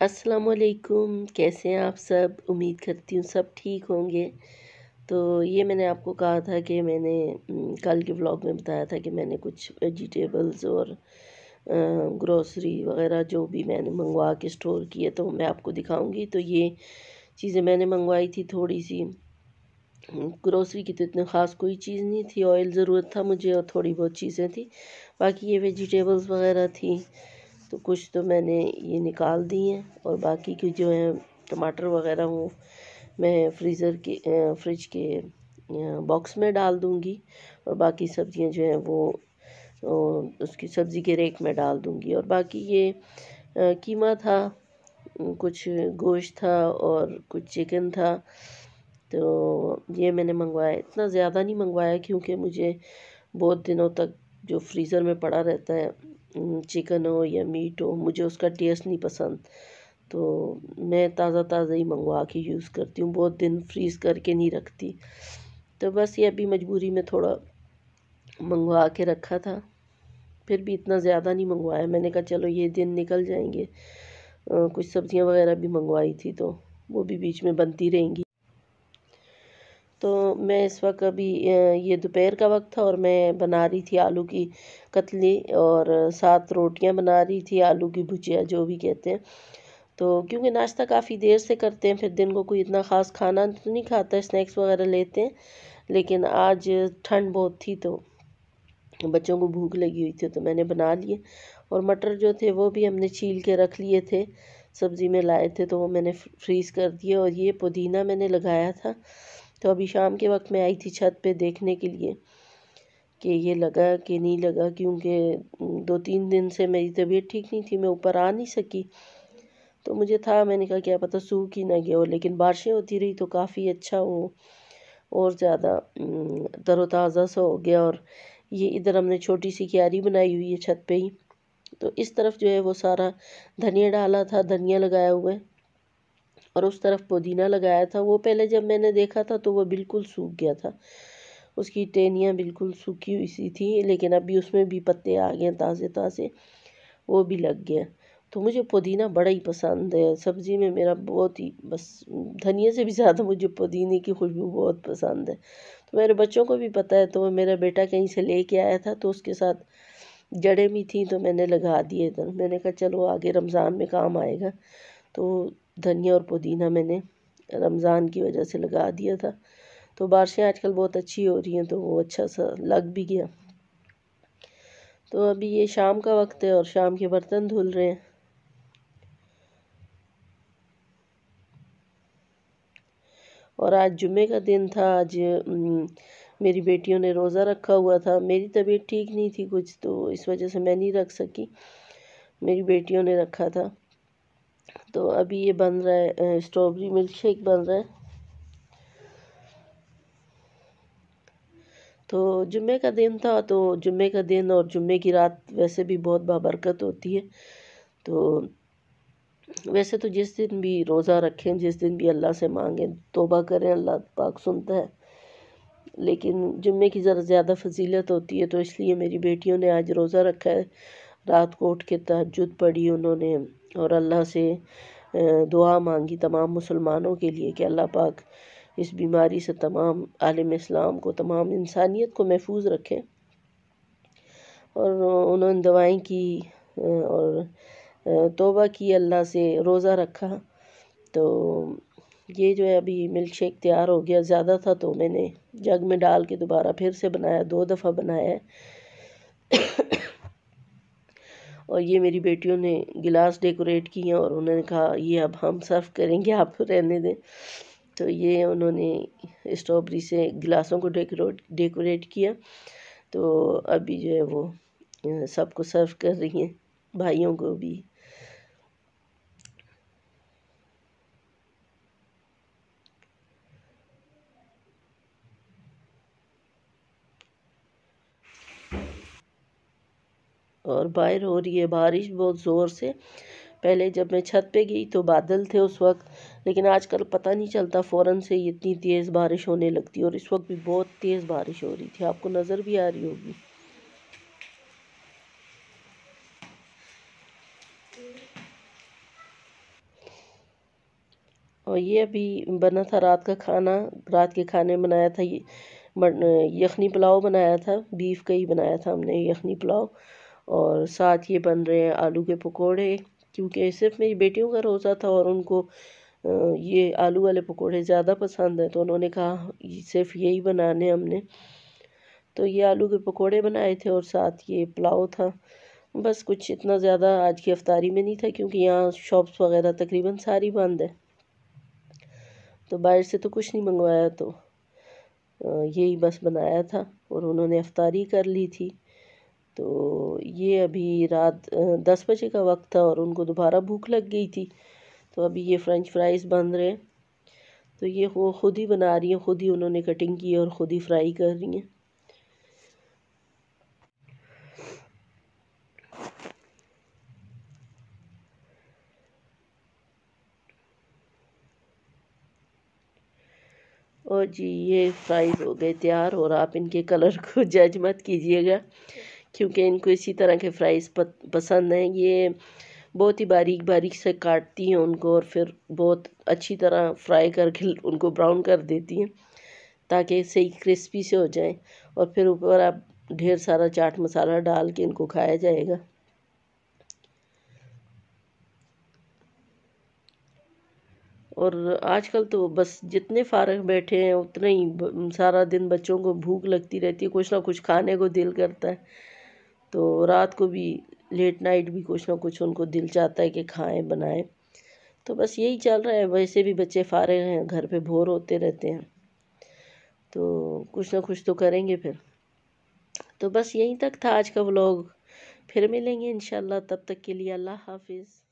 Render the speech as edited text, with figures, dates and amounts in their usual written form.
अस्सलाम वालेकुम। कैसे हैं आप सब? उम्मीद करती हूँ सब ठीक होंगे। तो ये मैंने आपको कहा था कि मैंने कल के व्लॉग में बताया था कि मैंने कुछ वेजिटेबल्स और ग्रोसरी वगैरह जो भी मैंने मंगवा के स्टोर किए तो मैं आपको दिखाऊंगी। तो ये चीज़ें मैंने मंगवाई थी थोड़ी सी। ग्रोसरी की तो इतनी ख़ास कोई चीज़ नहीं थी, ऑयल ज़रूरत था मुझे और थोड़ी बहुत चीज़ें थी। बाकी ये वेजिटेबल्स वगैरह थी तो कुछ तो मैंने ये निकाल दी हैं और बाकी की जो है टमाटर वगैरह वो मैं फ्रिज के बॉक्स में डाल दूँगी और बाकी सब्ज़ियाँ जो हैं वो उसकी सब्ज़ी के रेक में डाल दूँगी। और बाकी ये कीमा था, कुछ गोश्त था और कुछ चिकन था। तो ये मैंने मंगवाया, इतना ज़्यादा नहीं मंगवाया क्योंकि मुझे बहुत दिनों तक जो फ्रीज़र में पड़ा रहता है चिकन हो या मीट हो, मुझे उसका टेस्ट नहीं पसंद। तो मैं ताज़ा ताज़ा ही मंगवा के यूज़ करती हूँ, बहुत दिन फ्रीज़ करके नहीं रखती। तो बस ये अभी मजबूरी में थोड़ा मंगवा के रखा था, फिर भी इतना ज़्यादा नहीं मंगवाया। मैंने कहा चलो ये दिन निकल जाएंगे। कुछ सब्ज़ियाँ वगैरह भी मंगवाई थी तो वो भी बीच में बनती रहेंगी। तो मैं इस वक्त अभी ये दोपहर का वक्त था और मैं बना रही थी आलू की कतली और 7 रोटियां बना रही थी, आलू की भुजिया जो भी कहते हैं। तो क्योंकि नाश्ता काफ़ी देर से करते हैं, फिर दिन को कोई इतना ख़ास खाना तो नहीं खाता, स्नैक्स वगैरह लेते हैं। लेकिन आज ठंड बहुत थी तो बच्चों को भूख लगी हुई थी तो मैंने बना लिए। और मटर जो थे वो भी हमने छील के रख लिए थे, सब्ज़ी में लाए थे तो वो मैंने फ्रीज़ कर दिए। और ये पुदीना मैंने लगाया था तो अभी शाम के वक्त मैं आई थी छत पे देखने के लिए कि ये लगा कि नहीं लगा, क्योंकि 2-3 दिन से मेरी तबीयत ठीक नहीं थी, मैं ऊपर आ नहीं सकी। तो मुझे था, मैंने कहा क्या पता सूख ही ना गया हो, लेकिन बारिशें होती रही तो काफ़ी अच्छा वो और ज़्यादा तरोताज़ा सा हो गया। और ये इधर हमने छोटी सी क्यारी बनाई हुई है छत पे ही, तो इस तरफ जो है वो सारा धनिया डाला था, धनिया लगाया हुआ है और उस तरफ पुदीना लगाया था। वो पहले जब मैंने देखा था तो वो बिल्कुल सूख गया था, उसकी टहनियाँ बिल्कुल सूखी हुई सी थी, लेकिन अभी उसमें भी पत्ते आ गए ताज़े ताज़े, वो भी लग गया। तो मुझे पुदीना बड़ा ही पसंद है, सब्ज़ी में मेरा बहुत ही, बस धनिया से भी ज़्यादा मुझे पुदीने की खुशबू बहुत पसंद है। तो मेरे बच्चों को भी पता है, तो मेरा बेटा कहीं से लेके आया था तो उसके साथ जड़ें भी थी तो मैंने लगा दिए इधर। मैंने कहा चलो आगे रमज़ान में काम आएगा। तो धनिया और पुदीना मैंने रमज़ान की वजह से लगा दिया था। तो बारिशें आजकल बहुत अच्छी हो रही हैं तो वो अच्छा सा लग भी गया। तो अभी ये शाम का वक्त है और शाम के बर्तन धुल रहे हैं। और आज जुम्मे का दिन था, आज मेरी बेटियों ने रोज़ा रखा हुआ था। मेरी तबीयत ठीक नहीं थी कुछ, तो इस वजह से मैं नहीं रख सकी, मेरी बेटियों ने रखा था। तो अभी ये बन रहा है, स्ट्रॉबेरी मिल्क शेक बन रहा है। तो जुम्मे का दिन था, तो जुम्मे का दिन और जुम्मे की रात वैसे भी बहुत बाबरकत होती है। तो वैसे तो जिस दिन भी रोज़ा रखें, जिस दिन भी अल्लाह से मांगें, तौबा करें, अल्लाह पाक सुनता है। लेकिन जुम्मे की ज़रा ज़्यादा फजीलत होती है, तो इसलिए मेरी बेटियों ने आज रोज़ा रखा है। रात को उठ के तहज्जुद पढ़ी उन्होंने और अल्लाह से दुआ मांगी तमाम मुसलमानों के लिए कि अल्लाह पाक इस बीमारी से तमाम आलम इस्लाम को, तमाम इंसानियत को महफूज रखें। और उन्होंने दुआएं की और तौबा की, अल्लाह से रोज़ा रखा। तो ये जो है अभी मिल्क शेक तैयार हो गया, ज़्यादा था तो मैंने जग में डाल के दोबारा फिर से बनाया, 2 दफ़ा बनाया है। और ये मेरी बेटियों ने गिलास डेकोरेट किए और उन्होंने कहा ये अब हम सर्व करेंगे, आप रहने दें। तो ये उन्होंने स्ट्रॉबेरी से गिलासों को डेकोरेट किया। तो अभी जो है वो सबको सर्व कर रही हैं, भाइयों को भी। और बाहर हो रही है बारिश बहुत ज़ोर से। पहले जब मैं छत पे गई तो बादल थे उस वक्त, लेकिन आजकल पता नहीं चलता, फ़ौरन से इतनी तेज़ बारिश होने लगती है। और इस वक्त भी बहुत तेज़ बारिश हो रही थी, आपको नज़र भी आ रही होगी। اور یہ ابھی بنا تھا رات کا کھانا. رات کے کھانے میں بنایا تھا یخنی پلاؤ بنایا تھا. بیف کا ہی بنایا تھا ہم نے یخنی پلاؤ. اور ساتھ یہ بن رہے ہیں آلو کے پکوڑے، کیونکہ صرف میری بیٹیوں کا روزہ تھا اور ان کو یہ آلو والے پکوڑے زیادہ پسند ہیں، تو انہوں نے کہا صرف یہی بنانے ہم نے. تو یہ آلو کے پکوڑے بنائے تھے اور ساتھ یہ پلاؤ تھا. بس کچھ اتنا زیادہ آج کی افطاری میں نہیں تھا، کیونکہ یہاں شاپس وغیرہ تقریباً ساری بند ہے، تو باہر سے تو کچھ نہیں منگوایا. تو یہی بس بنایا تھا اور انہوں نے افطاری کر لی تھی. تو یہ ابھی رات 10 بجے کا وقت تھا اور ان کو دوبارہ بھوک لگ گئی تھی، تو ابھی یہ فرینچ فرائز بن رہے ہیں. تو یہ وہ خود ہی بنا رہی ہیں، خود ہی انہوں نے کٹنگ کی اور خود ہی فرائی کر رہی ہیں. اور جی یہ فرائز ہو گئے تیار، اور آپ ان کے کلر کو جج مت کیجیے گا، کیونکہ ان کو اسی طرح کے فرائز پسند ہیں. یہ بہت ہی باریک باریک سے کاٹتی ہیں ان کو اور پھر بہت اچھی طرح فرائی کر کے ان کو براؤن کر دیتی ہیں تاکہ صحیح کرسپی سے ہو جائیں، اور پھر اوپر آپ ڈھیر سارا چاٹ مسالہ ڈال کے ان کو کھایا جائے گا. اور آج کل تو بس جتنے فارغ بیٹھے ہیں اتنے ہی سارا دن بچوں کو بھوک لگتی رہتی ہے، کچھ نہ کچھ کھانے کو دل کرتا ہے. تو رات کو بھی لیٹ نائٹ بھی کچھ نہ کچھ ان کو دل چاہتا ہے کہ کھائیں بنائیں. تو بس یہی چل رہا ہے. ویسے بھی بچے فارغ ہیں، گھر پہ بور ہوتے رہتے ہیں، تو کچھ نہ کچھ تو کریں گے پھر. تو بس یہیں تک تھا آج کا ولاگ. پھر ملیں گے انشاءاللہ، تب تک کے لیے اللہ حافظ.